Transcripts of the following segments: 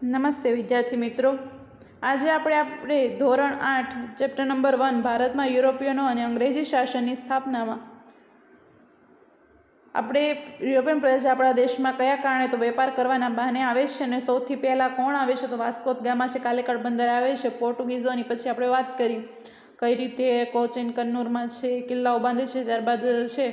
નમસ્તે વિદ્યાર્થી મિત્રો, આજે આપણે ધોરણ 8 ચેપ્ટર નંબર 1 ભારતમાં યુરોપિયનો અને અંગ્રેજી શાસનની સ્થાપનામાં આપણે યુરોપિયન પ્રજા આપણા દેશમાં કયા કારણે તો વેપાર કરવાના બહાને આવે છે અને સૌથી પહેલાં કોણ આવે છે તો વાસ્કો દ ગામા છે, કાલેકડ બંદર આવે છે પોર્ટુગીઝોની. પછી આપણે વાત કરી કઈ રીતે કોચીન કન્નૂરમાં છે કિલ્લાઓ બાંધે છે, ત્યારબાદ છે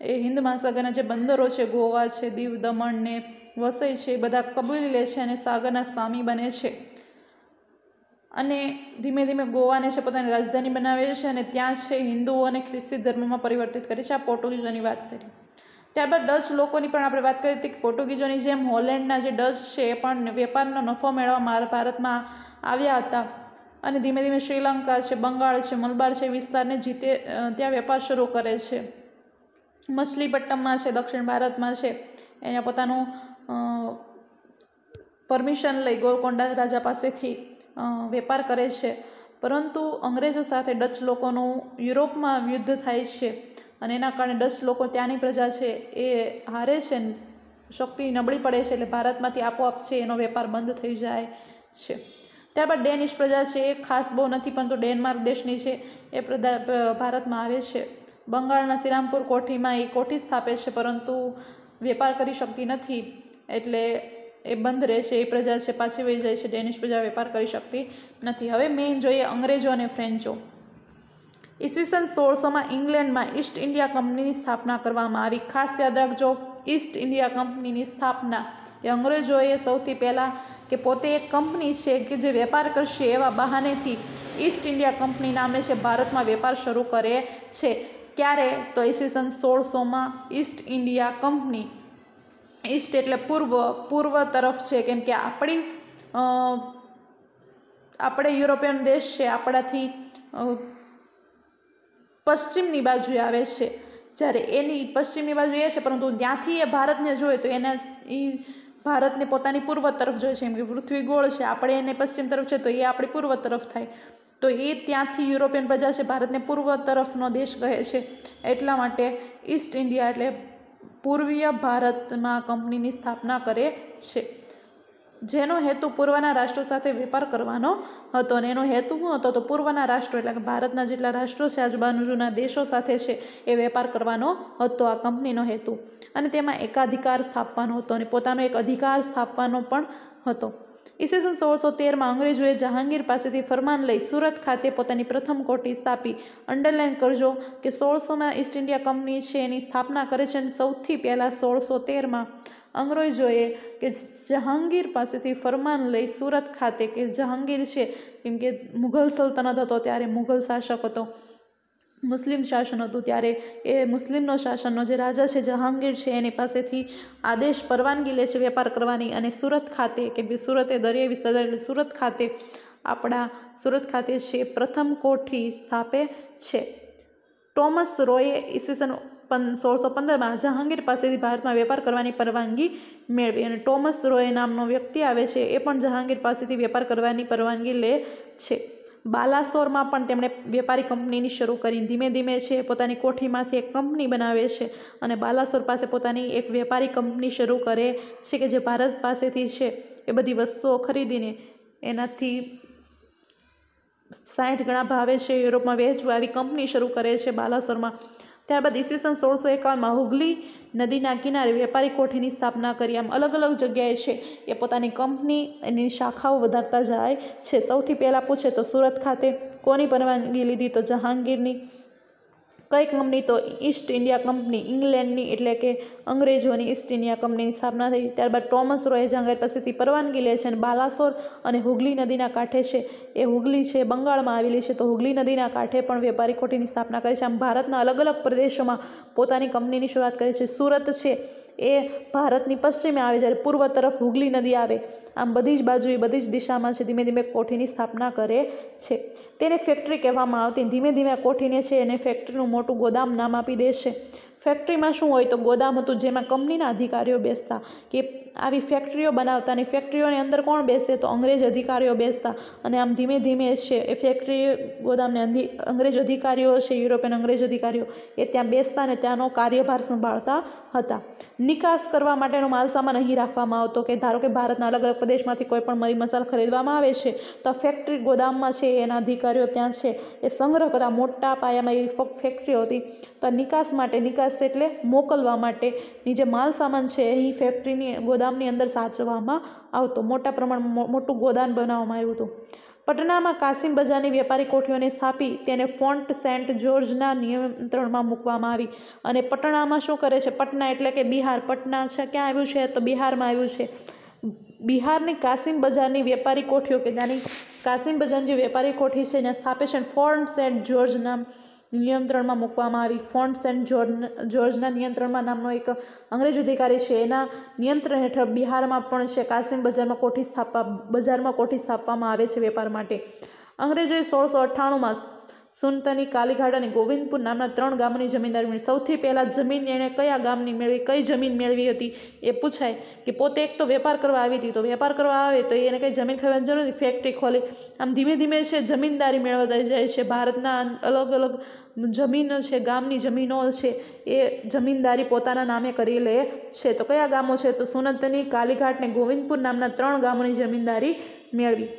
એ હિન્દ મહાસાગરના જે બંદરો છે ગોવા છે, દીવ દમણ ને વસઈ છે એ બધા કબૂલી લે છે અને સાગરના સ્વામી બને છે અને ધીમે ધીમે ગોવાને છે પોતાની રાજધાની બનાવે છે અને ત્યાં છે હિન્દુઓ અને ખ્રિસ્તી ધર્મમાં પરિવર્તિત કરે છે. આ પોર્ટુગીઝોની વાત કરી. ત્યારબાદ ડચ લોકોની પણ આપણે વાત કરી હતી કે પોર્ટુગીઝોની જેમ હોલેન્ડના જે ડચ છે એ પણ વેપારનો નફો મેળવવા ભારતમાં આવ્યા હતા અને ધીમે ધીમે શ્રીલંકા છે, બંગાળ છે, મલબાર છે વિસ્તારને જીતે ત્યાં વેપાર શરૂ કરે છે. મછલીપટ્ટમમાં છે દક્ષિણ ભારતમાં છે એને પોતાનું પરમિશન લઈ ગોલકોંડા રાજા પાસેથી વેપાર કરે છે. પરંતુ અંગ્રેજો સાથે ડચ લોકોનું યુરોપમાં યુદ્ધ થાય છે અને એના કારણે ડચ લોકો ત્યાંની પ્રજા છે એ હારે છે, શક્તિ નબળી પડે છે એટલે ભારતમાંથી આપોઆપ છે એનો વેપાર બંધ થઈ જાય છે. ત્યારબાદ ડેનિશ પ્રજા છે એ ખાસ બહુ નથી પરંતુ ડેનમાર્ક દેશની છે એ ભારતમાં આવે છે. બંગાળના શ્રીરામપુર કોઠીમાં એ કોઠી સ્થાપે છે પરંતુ વેપાર કરી શકતી નથી એટલે એ બંધ રહે છે. એ પ્રજા છે પાછી વહી જાય છે, ડેનિશ પ્રજા વેપાર કરી શકતી નથી. હવે મેઇન જોઈએ અંગ્રેજો અને ફ્રેન્ચો. ઈસવીસન 1600માં ઇંગ્લેન્ડમાં ઈસ્ટ ઇન્ડિયા કંપનીની સ્થાપના કરવામાં આવી. ખાસ યાદ રાખજો, ઈસ્ટ ઇન્ડિયા કંપનીની સ્થાપના એ અંગ્રેજોએ સૌથી પહેલાં કે પોતે એક કંપની છે કે જે વેપાર કરશે એવા બહાનેથી ઈસ્ટ ઇન્ડિયા કંપની નામે છે ભારતમાં વેપાર શરૂ કરે છે. ક્યારે તો ઈસવીસન 1600માં ઈસ્ટ ઇન્ડિયા કંપની, ઈસ્ટ એટલે પૂર્વ તરફ છે કેમ કે આપણે યુરોપિયન દેશ છે આપણાથી પશ્ચિમની બાજુએ આવે છે, જ્યારે એની પશ્ચિમની બાજુ એ છે પરંતુ ત્યાંથી એ ભારતને જોઈએ તો એ ભારતને પોતાની પૂર્વ તરફ જોઈએ છે. એમ કે પૃથ્વી ગોળ છે, આપણે એને પશ્ચિમ તરફ છે તો એ આપણી પૂર્વ તરફ થાય તો એ ત્યાંથી યુરોપિયન પ્રજા છે ભારતને પૂર્વ તરફનો દેશ કહે છે. એટલા માટે ઈસ્ટ ઇન્ડિયા એટલે પૂર્વીય ભારતમાં કંપનીની સ્થાપના કરે છે જેનો હેતુ પૂર્વના રાષ્ટ્રો સાથે વેપાર કરવાનો હતો. અને એનો હેતુ શું હતો તો પૂર્વના રાષ્ટ્રો એટલે કે ભારતના જેટલા રાષ્ટ્રો છે આજુબાજુના દેશો સાથે છે એ વેપાર કરવાનો હતો આ કંપનીનો હેતુ. અને તેમાં એકાધિકાર સ્થાપવાનો હતો અને પોતાનો એક અધિકાર સ્થાપવાનો પણ હતો. ઈસવીસન 1613માં અંગ્રેજોએ જહાંગીર પાસેથી ફરમાન લઈ સુરત ખાતે પોતાની પ્રથમ કોઠી સ્થાપી. અંડરલાઇન કરજો કે 1600માં ઈસ્ટ ઇન્ડિયા કંપની છે એની સ્થાપના કરે છે અને સૌથી પહેલાં 1613માં અંગ્રેજોએ કે જહાંગીર પાસેથી ફરમાન લઈ સુરત ખાતે, કે જહાંગીર છે કેમ કે મુઘલ સલ્તનત હતો ત્યારે મુઘલ શાસક હતો, મુસ્લિમ શાસન હતું ત્યારે એ મુસ્લિમનો શાસનનો જે રાજા છે જહાંગીર છે એની પાસેથી આદેશ પરવાનગી લે છે વેપાર કરવાની અને સુરત ખાતે, કેમ કે સુરત એ દરિયાઈ વિસ્તાર એટલે સુરત ખાતે છે પ્રથમ કોઠી સ્થાપે છે. ટોમસ રોયે ઈસવીસન 1615માં જહાંગીર પાસેથી ભારતમાં વેપાર કરવાની પરવાનગી મેળવી અને ટોમસ રોય નામનો વ્યક્તિ આવે છે એ પણ જહાંગીર પાસેથી વેપાર કરવાની પરવાનગી લે છે. બાલાસોરમાં પણ તેમણે વેપારી કંપનીની શરૂ કરી. ધીમે ધીમે છે પોતાની કોઠીમાંથી એક કંપની બનાવે છે અને બાલાસોર પાસે પોતાની એક વેપારી કંપની શરૂ કરે છે કે જે ભારત પાસેથી છે એ બધી વસ્તુઓ ખરીદીને એનાથી 60 ગણા ભાવે છે યુરોપમાં વેચવા આવી કંપની શરૂ કરે છે બાલાસોરમાં. ત્યારબાદ ઈસવીસન 1651માં હુગલી નદીના કિનારે વેપારી કોઠીની સ્થાપના કરી. આમ અલગ અલગ જગ્યાએ છે એ પોતાની કંપની એની શાખાઓ વધારતા જાય છે. સૌથી પહેલાં પૂછે તો સુરત ખાતે. કોની પરવાનગી લીધી તો જહાંગીરની. કઈ કંપની તો ઈસ્ટ ઇન્ડિયા કંપની, ઇંગ્લેન્ડની એટલે કે અંગ્રેજોની ઈસ્ટ ઇન્ડિયા કંપનીની સ્થાપના થઈ. ત્યારબાદ ટોમસ રોય જહાંગીર પાસેથી પરવાનગી લે છે અને બાલાસોર અને હુગલી નદીના કાંઠે છે એ હુગલી છે બંગાળમાં આવેલી છે તો હુગલી નદીના કાંઠે પણ વેપારી કોઠીની સ્થાપના કરે છે. આમ ભારતના અલગ અલગ પ્રદેશોમાં પોતાની કંપનીની શરૂઆત કરે છે. સુરત છે એ ભારતની પશ્ચિમે આવે જ્યારે પૂર્વ તરફ હુગલી નદી આવે. આમ બધી જ બાજુએ બધી જ દિશામાં છે ધીમે ધીમે કોઠીની સ્થાપના કરે છે. તેને ફેક્ટરી કહેવામાં આવતી. ધીમે ધીમે કોઠીને છે એને ફેક્ટરીનું મોટું ગોદામ નામ આપી દે છે. ફેક્ટરીમાં શું હોય તો ગોદામ હતું, જેમાં કંપનીના અધિકારીઓ બેસતા, કે આવી ફેક્ટરીઓ બનાવતા, અને ફેક્ટરીઓની અંદર કોણ બેસે તો અંગ્રેજ અધિકારીઓ બેસતા, અને આમ ધીમે ધીમે છે એ ફેક્ટરી ગોદામને અંગ્રેજ અધિકારીઓ છે, યુરોપિયન અંગ્રેજ અધિકારીઓ એ ત્યાં બેસતા અને ત્યાંનો કાર્યભાર સંભાળતા હતા. નિકાસ કરવા માટેનો માલસામાન અહીં રાખવામાં આવતો, કે ધારો કે ભારતના અલગ અલગ પ્રદેશમાંથી કોઈ પણ મરી મસાલા ખરીદવામાં આવે છે તો આ ફેક્ટરી ગોદામમાં છે એના અધિકારીઓ ત્યાં છે એ સંગ્રહ કરતા. મોટા પાયામાં એવી ફેક્ટરીઓ હતી, તો નિકાસ માટે, નિકાસ એટલે મોકલવા માટેની જે માલ સામાન છે અહીં ફેક્ટરીની ગોદામની અંદર સાચવવામાં આવતો. મોટા પ્રમાણમાં મોટું ગોદામ બનાવવામાં આવ્યું હતું. પટનામાં કાસિમ બજારની વેપારી કોઠીઓને સ્થાપી તેને ફોન્ટ સેન્ટ જ્યોર્જના નિયંત્રણમાં મૂકવામાં આવી. અને પટનામાં શું કરે છે, પટના એટલે કે બિહાર, પટના છે ક્યાં આવ્યું છે તો બિહારમાં આવ્યું છે. બિહારની કાસિમ બજારની વેપારી કોઠીઓ, કે ત્યાંની કાસિમ બજારની જે વેપારી કોઠી છે ત્યાં સ્થાપે છે, ફોન્ટ સેન્ટ જ્યોર્જના નિયંત્રણમાં મૂકવામાં આવી. ફોન્ટ સેન્ટ જ્યોર્જના નિયંત્રણમાં નામનો એક અંગ્રેજ અધિકારી છે, એના નિયંત્રણ હેઠળ બિહારમાં પણ છે કાસિમ બજારમાં કોઠી સ્થાપવામાં આવે છે વેપાર માટે. અંગ્રેજોએ 1698માં સુનતની, કાલીઘાટ અને ગોવિંદપુર નામના 3 ગામોની જમીનદારી મેળવી. સૌથી પહેલાં જમીન એણે કયા ગામની મેળવી, કઈ જમીન મેળવી હતી એ પૂછાય, કે પોતે એક તો વેપાર કરવા આવી હતી, તો વેપાર કરવા આવે તો એને કંઈ જમીન ખરીદવાની જરૂર નથી, ફેક્ટરી ખોલી. આમ ધીમે ધીમે છે જમીનદારી મેળવતા જાય છે. ભારતના અલગ અલગ જમીન છે, ગામની જમીનો છે, એ જમીનદારી પોતાના નામે કરી લે છે. તો કયા ગામો છે તો સુનતની, કાલીઘાટ ને ગોવિંદપુર નામના 3 ગામોની જમીનદારી મેળવી.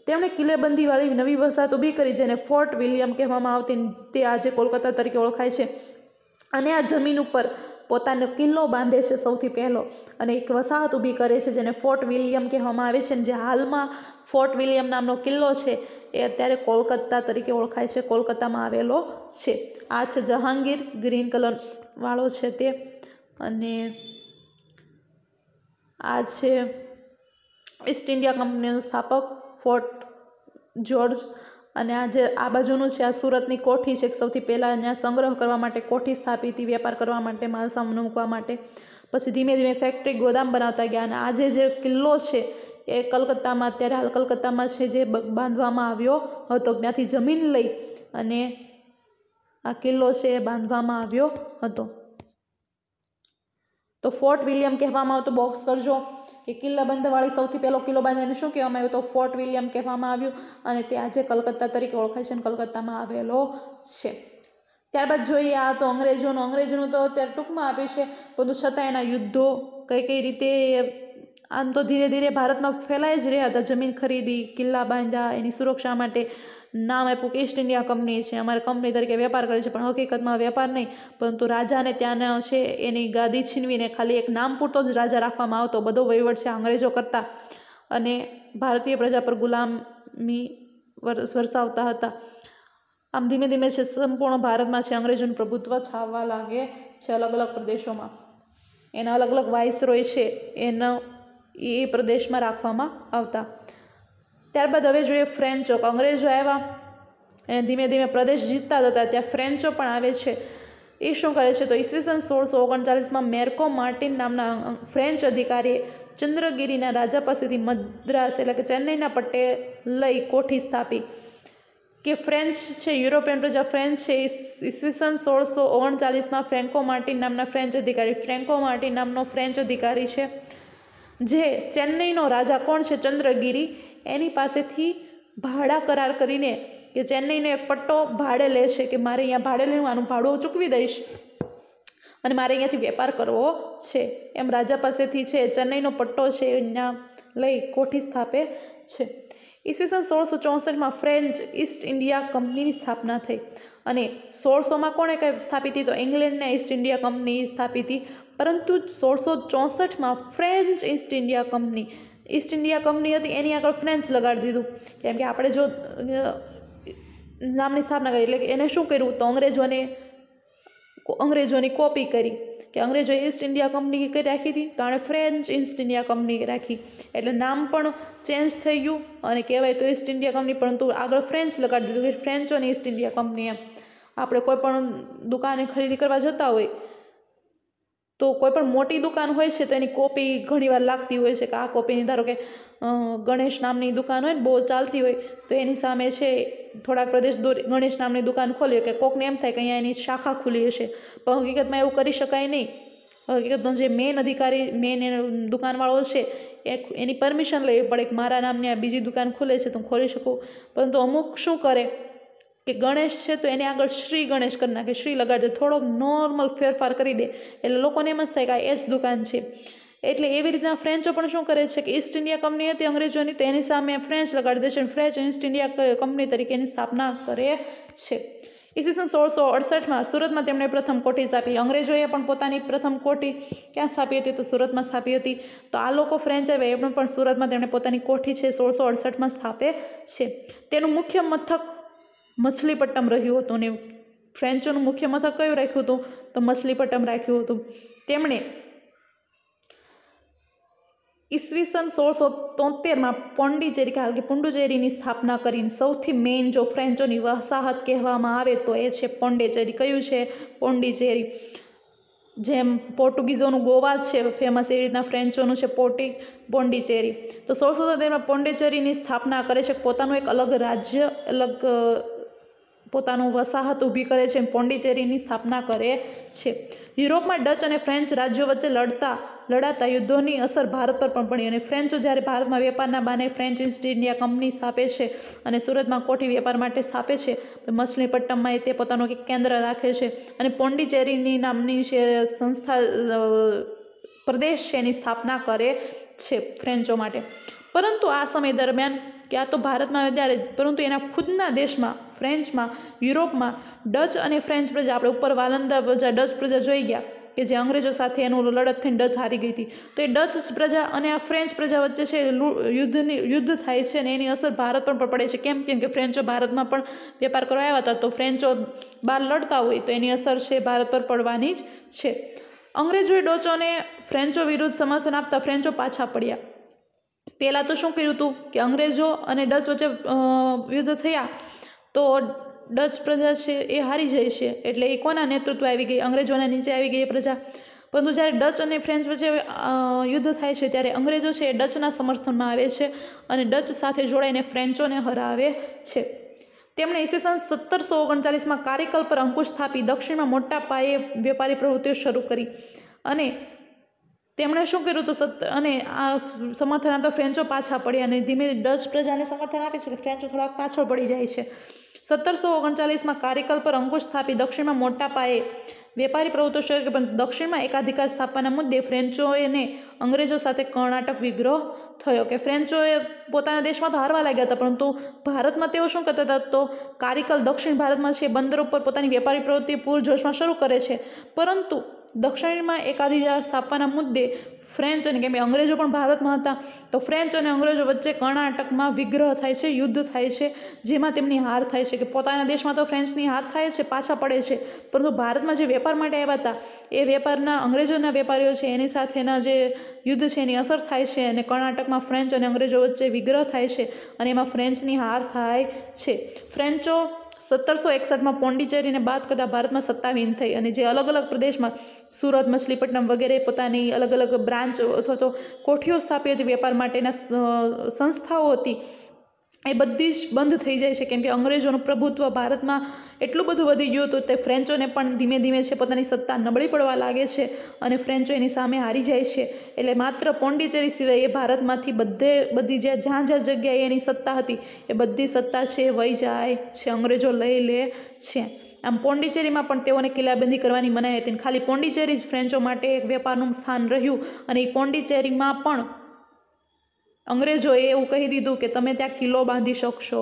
તેમણે કિલ્લેબંધીવાળી નવી વસાહત ઊભી કરી, જેને ફોર્ટ વિલિયમ કહેવામાં આવતી, તે આજે કોલકાતા તરીકે ઓળખાય છે. અને આ જમીન ઉપર પોતાનો કિલ્લો બાંધે છે સૌથી પહેલો, અને એક વસાહત ઊભી કરે છે જેને ફોર્ટ વિલિયમ કહેવામાં આવે છે. જે હાલમાં ફોર્ટ વિલિયમ નામનો કિલ્લો છે એ અત્યારે કોલકાતા તરીકે ઓળખાય છે, કોલકાતામાં આવેલો છે. આ છે જહાંગીર, ગ્રીન કલર વાળો છે તે, અને આ છે ઈસ્ટ ઇન્ડિયા કંપનીનો સ્થાપક ફોર્ટ જ્યોર્જ. અને આ બાજુનું છે આ સુરતની કોઠી છે, સૌથી પહેલાં ત્યાં સંગ્રહ કરવા માટે કોઠી સ્થાપી હતી, વેપાર કરવા માટે, માલ સામાન મૂકવા માટે. પછી ધીમે ધીમે ફેક્ટરી ગોદામ બનાવતા ગયા. અને આજે જે કિલ્લો છે એ કલકત્તામાં, અત્યારે હાલ કલકત્તામાં છે, જે બાંધવામાં આવ્યો હતો. ત્યાંથી જમીન લઈ અને આ કિલ્લો છે એ બાંધવામાં આવ્યો હતો. તો ફોર્ટ વિલિયમ કહેવામાં આવતો, બોક્સ કરજો, કે કિલ્લા બંધવાળી સૌથી પહેલો કિલ્લો બાંધીને શું કહેવામાં આવ્યું તો ફોર્ટ વિલિયમ કહેવામાં આવ્યું. અને તે આજે કલકત્તા તરીકે ઓળખાય છે અને કલકત્તામાં આવેલો છે. ત્યારબાદ જોઈએ આ તો અંગ્રેજોનું તો અત્યારે ટૂંકમાં આપી છે, પરંતુ છતાં એના યુદ્ધો કઈ રીતે આમ તો ધીરે ધીરે ભારતમાં ફેલાઈ જ રહ્યા હતા. જમીન ખરીદી, કિલ્લા બાંધ્યા, એની સુરક્ષા માટે નામ આપ્યું કે ઈસ્ટ ઇન્ડિયા કંપની છે, અમારે કંપની તરીકે વેપાર કરે છે, પણ હકીકતમાં વેપાર નહીં, પરંતુ રાજાને ત્યાંના છે એની ગાદી છીનવીને ખાલી એક નામ પૂરતો જ રાજા રાખવામાં આવતો. બધો વહીવટ છે અંગ્રેજો કરતા, અને ભારતીય પ્રજા પર ગુલામી વરસાવતા હતા. આમ ધીમે ધીમે છે સંપૂર્ણ ભારતમાં છે અંગ્રેજોનું પ્રભુત્વ છાવવા લાગે છે. અલગ અલગ પ્રદેશોમાં એના અલગ અલગ વાઇસરોય છે એનો એ પ્રદેશમાં રાખવામાં આવતા. ત્યારબાદ હવે જોઈએ ફ્રેન્ચો. અંગ્રેજો આવ્યા અને ધીમે ધીમે પ્રદેશ જીતતા જતા, ત્યાં ફ્રેન્ચો પણ આવે છે. એ શું કરે છે તો ઈસવીસન 1639માં મેર્કો માર્ટિન નામના ફ્રેન્ચ અધિકારીએ ચંદ્રગીરીના રાજા પાસેથી મદ્રાસ એટલે કે ચેન્નઈના પટ્ટે લઈ કોઠી સ્થાપી. કે ફ્રેન્ચ છે, યુરોપિયન પ્રજા ફ્રેન્ચ છે. ઈસવીસન 1639માં ફ્રેન્કો માર્ટિન નામના ફ્રેન્ચ અધિકારી છે, જે ચેન્નઈનો રાજા કોણ છે ચંદ્રગીરી, એની પાસેથી ભાડા કરાર કરીને, કે ચેન્નઈનો એક પટ્ટો ભાડે લે છે, કે મારે અહીંયા ભાડે લેવાનું, ભાડું ચૂકવી દઈશ અને મારે અહીંયાથી વેપાર કરવો છે. એમ રાજા પાસેથી છે ચેન્નઈનો પટ્ટો છે એના લઈ કોઠી સ્થાપે છે. ઈસવીસન 1664માં ફ્રેન્ચ ઈસ્ટ ઇન્ડિયા કંપનીની સ્થાપના થઈ. અને 1600માં કોણે કઈ સ્થાપી હતી તો ઇંગ્લેન્ડને ઈસ્ટ ઇન્ડિયા કંપની સ્થાપી હતી. પરંતુ 1664માં ફ્રેન્ચ ઈસ્ટ ઇન્ડિયા કંપની હતી, એની આગળ ફ્રેન્ચ લગાડી દીધું. કેમ કે આપણે જો નામની સ્થાપના કરી એટલે કે એને શું કર્યું તો અંગ્રેજોની કોપી કરી, કે અંગ્રેજોએ ઈસ્ટ ઇન્ડિયા કંપની કઈ રાખી હતી તો આણે ફ્રેન્ચ ઈસ્ટ ઇન્ડિયા કંપની રાખી. એટલે નામ પણ ચેન્જ થઈ ગયું અને કહેવાય તો ઈસ્ટ ઇન્ડિયા કંપની, પરંતુ આગળ ફ્રેન્ચ લગાડી દીધું, કે ફ્રેન્ચોની ઈસ્ટ ઇન્ડિયા કંપની. એમ આપણે કોઈ પણ દુકાને ખરીદી કરવા જતા હોય તો કોઈ પણ મોટી દુકાન હોય છે તો એની કોપી ઘણીવાર લાગતી હોય છે કે આ કોપીની ધારો કે ગણેશ નામની દુકાન હોય ને બહુ ચાલતી હોય તો એની સામે છે થોડાક પ્રદેશ દૂર ગણેશ નામની દુકાન ખોલી કે કોકને એમ થાય કે અહીંયા એની શાખા ખુલી હશે, પણ હકીકતમાં એવું કરી શકાય નહીં. હકીકતમાં જે મેન અધિકારી મેન દુકાનવાળો છે એની પરમિશન લેવી પડે કે મારા નામની આ બીજી દુકાન ખુલે છે તો હું ખોલી શકું. પરંતુ અમુક શું કરે કે ગણેશ છે તો એને આગળ શ્રી ગણેશ કરી નાખે, શ્રી લગાડી દે, થોડોક નોર્મલ ફેરફાર કરી દે, એટલે લોકોને એમ જ થાય કે આ એ જ દુકાન છે. એટલે એવી રીતના ફ્રેન્ચો પણ શું કરે છે કે ઈસ્ટ ઇન્ડિયા કંપની હતી અંગ્રેજોની, તો એની સામે ફ્રેન્ચ લગાડી દે છે અને ફ્રેન્ચ ઈસ્ટ ઇન્ડિયા કંપની તરીકે એની સ્થાપના કરે છે. ઈસવીસન 1668 સુરતમાં તેમણે પ્રથમ કોઠી સ્થાપી. અંગ્રેજોએ પણ પોતાની પ્રથમ કોઠી ક્યાં સ્થાપી હતી? તો સુરતમાં સ્થાપી હતી. તો આ લોકો ફ્રેન્ચ આવ્યા એમણે પણ સુરતમાં તેમણે પોતાની કોઠી છે 1668માં સ્થાપે છે. તેનું મુખ્ય મથક મછલીપટ્ટમ રહ્યું હતું અને ફ્રેન્ચોનું મુખ્ય મથક કયું રાખ્યું હતું? તો મછલીપટ્ટમ રાખ્યું હતું. તેમણે ઈસવીસન 1673માં પોંડિચેરી કે હાલ કે પુડુચેરીની સ્થાપના કરીને સૌથી મેઇન જો ફ્રેન્ચોની વસાહત કહેવામાં આવે તો એ છે પોંડિચેરી. કયું છે? પોંડિચેરી. જેમ પોર્ટુગીઝોનું ગોવા છે ફેમસ, એવી રીતના ફ્રેન્ચોનું છે પોંડિચેરી. તો 1673માં પોંડિચેરીની સ્થાપના કરે છે, પોતાનું એક અલગ રાજ્ય, અલગ પોતાનું વસાહત ઊભી કરે છે, પોંડિચેરીની સ્થાપના કરે છે. યુરોપમાં ડચ અને ફ્રેન્ચ રાજ્યો વચ્ચે લડાતા યુદ્ધોની અસર ભારત પર પણ પડી અને ફ્રેન્ચો જ્યારે ભારતમાં વેપારના બાને ફ્રેન્ચ ઈસ્ટ ઇન્ડિયા કંપની સ્થાપે છે અને સુરતમાં કોઠી વેપાર માટે સ્થાપે છે, મછલીપટ્ટમમાં તે પોતાનું એક કેન્દ્ર રાખે છે અને પોંડિચેરીની નામની છે સંસ્થા પ્રદેશ છે એની સ્થાપના કરે છે ફ્રેન્ચો માટે. પરંતુ આ સમય દરમિયાન ક્યાં તો ભારતમાં ત્યારે, પરંતુ એના ખુદના દેશમાં ફ્રેન્ચમાં યુરોપમાં ડચ અને ફ્રેન્ચ પ્રજા, આપણે ઉપર વાલંદા પ્રજા ડચ પ્રજા જોઈ ગયા કે જે અંગ્રેજો સાથે એનું લડત થઈને ડચ હારી ગઈ હતી. તો એ ડચ પ્રજા અને આ ફ્રેન્ચ પ્રજા વચ્ચે છે યુદ્ધ થાય છે અને એની અસર ભારત પર પડે છે. કેમ કે ફ્રેન્ચો ભારતમાં પણ વેપાર કરવા આવ્યા હતા, તો ફ્રેન્ચો બહાર લડતા હોય તો એની અસર છે ભારત પર પડવાની જ છે. અંગ્રેજોએ ડચોને ફ્રેન્ચો વિરુદ્ધ સમર્થન આપતા ફ્રેન્ચો પાછા પડ્યા. પહેલાં તો શું કર્યું હતું કે અંગ્રેજો અને ડચ વચ્ચે યુદ્ધ થયા તો ડચ પ્રજા છે એ હારી જાય છે, એટલે એ કોના નેતૃત્વ આવી ગઈ? અંગ્રેજોના નીચે આવી ગઈ એ પ્રજા. પરંતુ જ્યારે ડચ અને ફ્રેન્ચ વચ્ચે યુદ્ધ થાય છે ત્યારે અંગ્રેજો છે એ ડચના સમર્થનમાં આવે છે અને ડચ સાથે જોડાઈને ફ્રેન્ચોને હરાવે છે. તેમણે ઈસવીસન 1739માં કારીકલ પર અંકુશ સ્થાપી દક્ષિણમાં મોટા પાયે વેપારી પ્રવૃત્તિઓ શરૂ કરી અને તેમણે શું કર્યું હતું અને આ સમર્થન આપતા ફ્રેન્ચો પાછા પડ્યા અને ધીમે ડચ પ્રજાને સમર્થન આપે છે, ફ્રેન્ચો થોડાક પાછળ પડી જાય છે. 1739માં કારીકલ પર અંકુશ સ્થાપી દક્ષિણમાં મોટા પાયે વેપારી પ્રવૃત્તિઓ શરૂ કરી, પણ દક્ષિણમાં એકાધિકાર સ્થાપવાના મુદ્દે ફ્રેન્ચોને અંગ્રેજો સાથે કર્ણાટક વિગ્રહ થયો કે ફ્રેન્ચોએ પોતાના દેશમાં તો હારવા લાગ્યા હતા, પરંતુ ભારતમાં તેઓ શું કરતા હતા? તો કારીકલ દક્ષિણ ભારતમાં છે બંદર ઉપર પોતાની વેપારી પ્રવૃત્તિ પૂરજોશમાં શરૂ કરે છે, પરંતુ દક્ષિણમાં એકાધિકાર સ્થાપવાના મુદ્દે ફ્રેન્ચ અને કેમ કે અંગ્રેજો પણ ભારતમાં હતા તો ફ્રેન્ચ અને અંગ્રેજો વચ્ચે કર્ણાટકમાં વિગ્રહ થાય છે, યુદ્ધ થાય છે, જેમાં તેમની હાર થાય છે. કે પોતાના દેશમાં તો ફ્રેન્ચની હાર થાય છે, પાછા પડે છે, પરંતુ ભારતમાં જે વેપાર માટે આવ્યા હતા એ વેપારના અંગ્રેજોના વેપારીઓ છે એની સાથેના જે યુદ્ધ છે એની અસર થાય છે અને કર્ણાટકમાં ફ્રેન્ચ અને અંગ્રેજો વચ્ચે વિગ્રહ થાય છે અને એમાં ફ્રેન્ચની હાર થાય છે. ફ્રેન્ચો 1761માં પોંડિચેરીને બાદ કરતાં ભારતમાં સત્તાવીન થઈ અને જે અલગ અલગ પ્રદેશમાં સુરત, મછલીપટ્ટનમ વગેરે પોતાની અલગ અલગ બ્રાન્ચ અથવા તો કોઠીઓ સ્થાપી હતી, વેપાર માટેના સંસ્થાઓ હતી, એ બધી જ બંધ થઈ જાય છે. કેમ કે અંગ્રેજોનું પ્રભુત્વ ભારતમાં એટલું બધું વધી ગયું હતું તે ફ્રેન્ચોને પણ ધીમે ધીમે છે પોતાની સત્તા નબળી પડવા લાગે છે અને ફ્રેન્ચો એની સામે હારી જાય છે. એટલે માત્ર પોંડિચેરી સિવાય એ ભારતમાંથી બધી જ્યાં જગ્યાએ એની સત્તા હતી એ બધી સત્તા છે વહી જાય છે, અંગ્રેજો લઈ લે છે. આમ પોંડિચેરીમાં પણ તેઓને કિલ્લાબંધી કરવાની મનાઈ હતી. ખાલી પોંડિચેરી જ ફ્રેન્ચો માટે એક વેપારનું સ્થાન રહ્યું અને એ પોંડિચેરીમાં પણ અંગ્રેજોએ એવું કહી દીધું કે તમે ત્યાં કિલ્લો બાંધી શકશો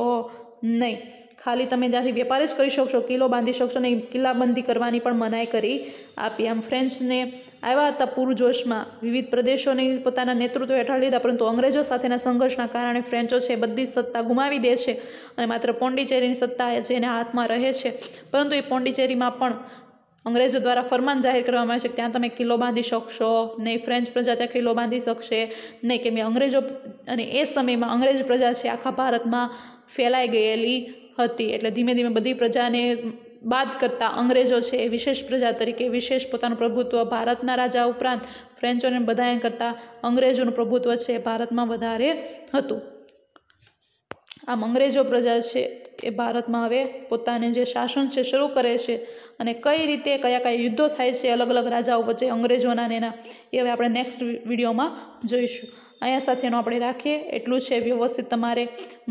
નહીં, ખાલી તમે ત્યાંથી વેપાર જ કરી શકશો, કિલ્લો બાંધી શકશો નહીં, કિલ્લાબંધી કરવાની પણ મનાઈ કરી આપી. આમ ફ્રેન્ચને આવ્યા હતા પૂરજોશમાં, વિવિધ પ્રદેશોને પોતાના નેતૃત્વ હેઠળ લીધા, પરંતુ અંગ્રેજો સાથેના સંઘર્ષના કારણે ફ્રેન્ચો છે બધી સત્તા ગુમાવી દે છે અને માત્ર પોંડિચેરીની સત્તા છે એના હાથમાં રહે છે. પરંતુ એ પોંડિચેરીમાં પણ અંગ્રેજો દ્વારા ફરમાન જાહેર કરવામાં આવે છે કે ત્યાં તમે કિલ્લો બાંધી શકશો નહીં, ફ્રેન્ચ પ્રજા ત્યાં કિલ્લો બાંધી શકશે નહીં. કેમ કે અંગ્રેજો અને એ સમયમાં અંગ્રેજ પ્રજા છે આખા ભારતમાં ફેલાઈ ગયેલી હતી, એટલે ધીમે ધીમે બધી પ્રજાને બાદ કરતાં અંગ્રેજો છે એ વિશેષ પ્રજા તરીકે વિશેષ પોતાનું પ્રભુત્વ ભારતના રાજા ઉપરાંત ફ્રેન્ચોને બધાએ કરતાં અંગ્રેજોનું પ્રભુત્વ છે ભારતમાં વધારે હતું. આમ અંગ્રેજો પ્રજા છે એ ભારતમાં હવે પોતાને જે શાસન છે શરૂ કરે છે અને કઈ રીતે કયા યુદ્ધો થાય છે અલગ અલગ રાજાઓ વચ્ચે અંગ્રેજોના ને એના, એ હવે આપણે નેક્સ્ટ વિડીયોમાં જોઈશું. અહીંયા સાથેનું આપણે રાખીએ એટલું છે. વ્યવસ્થિત તમારે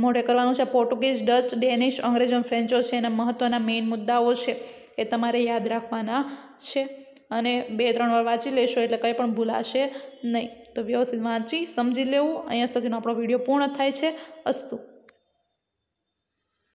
મોઢે કરવાનું છે. પોર્ટુગીઝ, ડચ, ડેનિશ, અંગ્રેજો, ફ્રેન્ચો છે એના મહત્ત્વના મેઇન મુદ્દાઓ છે એ તમારે યાદ રાખવાના છે અને 2-3 વાર વાંચી લેશો એટલે કંઈ પણ ભૂલાશે નહીં. તો વ્યવસ્થિત વાંચી સમજી લેવું. અહીંયા સાથેનો આપણો વિડીયો પૂર્ણ થાય છે. અસ્તુ.